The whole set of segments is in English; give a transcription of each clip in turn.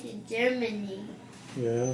to Germany. Yeah.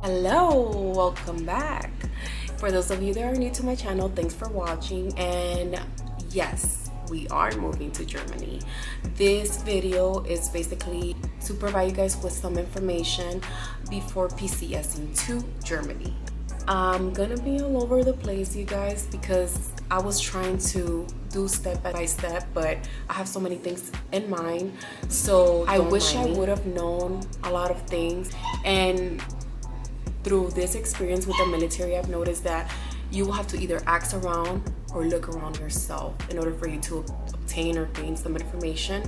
Hello, welcome back. For those of you that are new to my channel, thanks for watching. And yes, we are moving to Germany. This video is basically to provide you guys with some information before PCSing to Germany. I'm gonna be all over the place, you guys, because I was trying to do step by step, but I have so many things in mind. So I wish I would have known a lot of things. And through this experience with the military, I've noticed that you will have to either ask around or look around yourself in order for you to obtain or gain some information.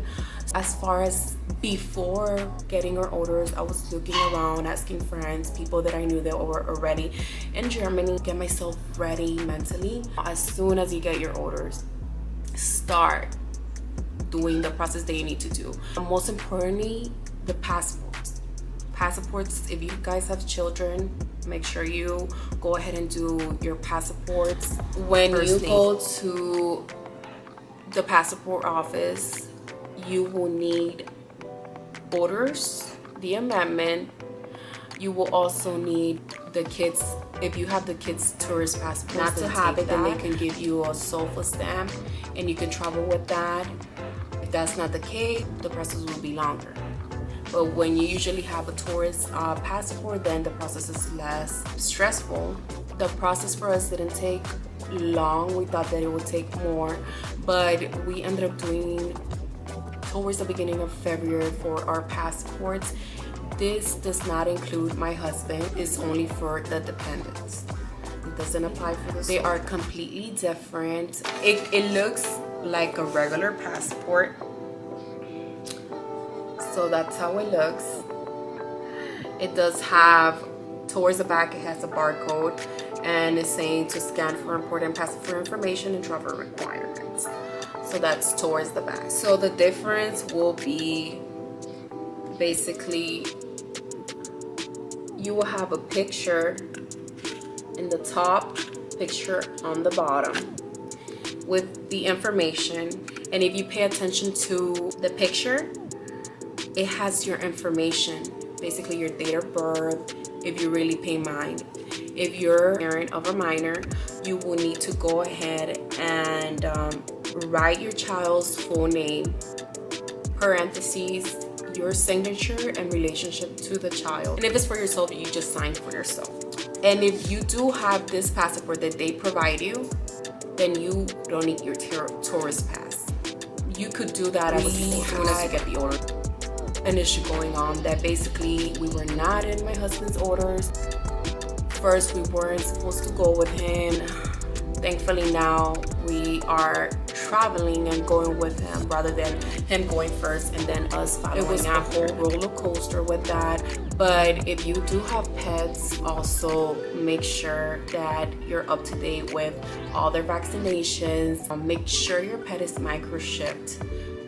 As far as before getting our orders, I was looking around, asking friends, people that I knew that were already in Germany, get myself ready mentally. As soon as you get your orders, start doing the process that you need to do. And most importantly, the passports. If you guys have children, make sure you go ahead and do your passports. When you go to the passport office, you will need orders, the amendment. You will also need the kids, if you have the kids' tourist passport. Not to have it, then they can give you a SOFA stamp and you can travel with that. If that's not the case, the process will be longer. But when you usually have a tourist passport, then the process is less stressful. The process for us didn't take long. We thought that it would take more, but we ended up doing towards the beginning of February for our passports. This does not include my husband. It's only for the dependents. It doesn't apply for the. They are completely different. It looks like a regular passport. So that's how it looks. It does have, towards the back, it has a barcode and it's saying to scan for important passport information and travel requirements. So that's towards the back. So the difference will be basically you will have a picture in the top, picture on the bottom with the information. And if you pay attention to the picture, it has your information, basically your date of birth, if you really pay mind. If you're a parent of a minor, you will need to go ahead and write your child's full name, parentheses, your signature and relationship to the child. And if it's for yourself, you just sign for yourself. And if you do have this passport that they provide you, then you don't need your tourist pass. You could do that as soon as you get the order. An issue going on that basically we were not in my husband's orders. First, we weren't supposed to go with him. Thankfully now we are traveling and going with him rather than him going first and then us following. It was a whole roller coaster with that. But if you do have pets, also make sure that you're up to date with all their vaccinations. Make sure your pet is microchipped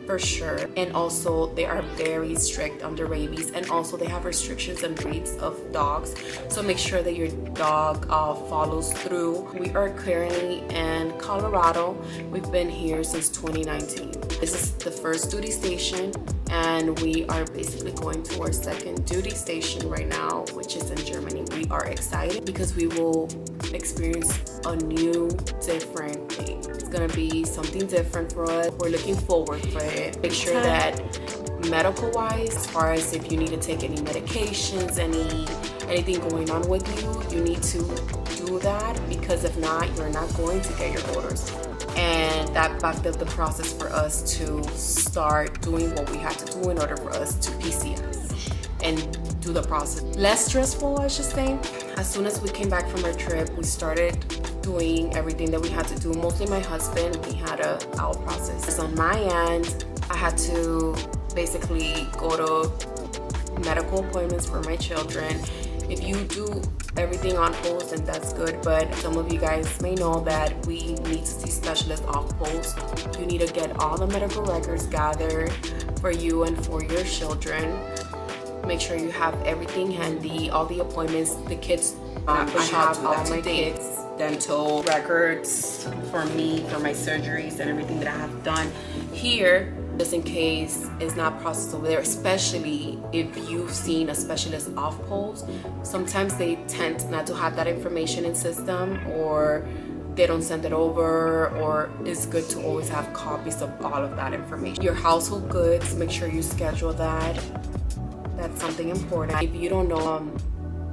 for sure. And also they are very strict on the rabies, and also they have restrictions on breeds of dogs, so make sure that your dog follows through. We are currently in Colorado. We've been here since 2019. This is the first duty station, and we are basically going to our second duty station right now, which is in Germany. We are excited because we will experience a new, different thing. It's gonna be something different for us. We're looking forward for it. Make sure that medical wise, as far as if you need to take any medications, anything going on with you, you need to do that, because if not, you're not going to get your orders. And that backed up the process for us to start doing what we had to do in order for us to PCS and do the process. Less stressful, I should say. As soon as we came back from our trip, we started doing everything that we had to do. Mostly my husband, he had a out process. So on my end, I had to basically go to medical appointments for my children. If you do everything on post, then that's good, but some of you guys may know that we need to see specialists off post. You need to get all the medical records gathered for you and for your children. Make sure you have everything handy, all the appointments, the kids. I have all my kids' dental records for me, for my surgeries and everything that I have done here, just in case it's not processed over there, especially if you've seen a specialist off post. Sometimes they tend not to have that information in system, or they don't send it over, or it's good to always have copies of all of that information. Your household goods, make sure you schedule that. That's something important. If you don't know,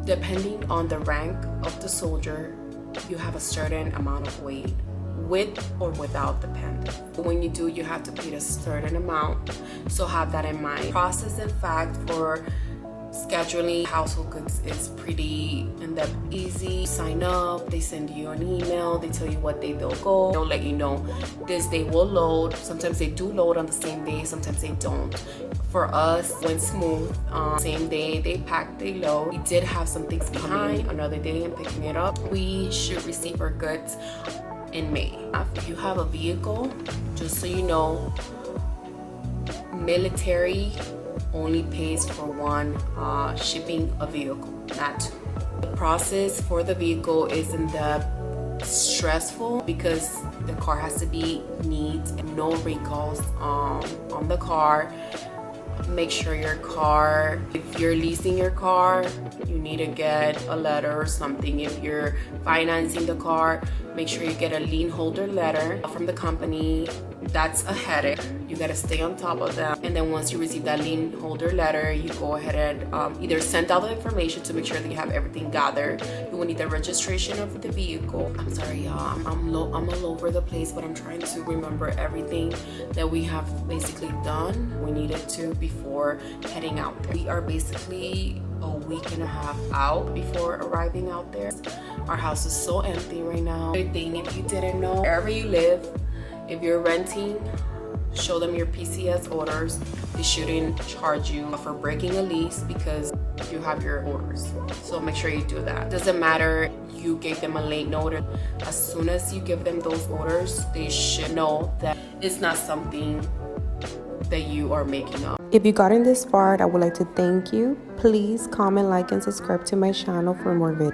depending on the rank of the soldier, you have a certain amount of weight, with or without the pendant. When you do, you have to pay a certain amount, so have that in mind. Process, in fact, for scheduling household goods is pretty in-depth, easy. Sign up, they send you an email, they tell you what day they'll go, they'll let you know this day will load. Sometimes they do load on the same day, sometimes they don't. For us, went smooth. Same day they pack, they load. We did have some things behind, another day and picking it up. We should receive our goods in May. If you have a vehicle, just so you know, military only pays for one shipping a vehicle, not two. The process for the vehicle isn't that stressful because the car has to be neat and no recalls on the car. Make sure your car, if you're leasing your car, you need to get a letter or something. If you're financing the car, make sure you get a lien holder letter from the company. That's a headache. You gotta stay on top of that. And then once you receive that lien holder letter, you go ahead and either send out the information to make sure that you have everything gathered. You will need the registration of the vehicle. I'm sorry, y'all. I'm all over the place, but I'm trying to remember everything that we have basically done. We needed to before heading out there. We are basically a week and a half out before arriving out there. Our house is so empty right now. Good thing, if you didn't know, wherever you live, if you're renting, show them your PCS orders. They shouldn't charge you for breaking a lease because you have your orders. So make sure you do that. Doesn't matter you gave them a late notice. As soon as you give them those orders, they should know that it's not something that you are making up. If you got in this far, I would like to thank you. Please comment, like, and subscribe to my channel for more videos.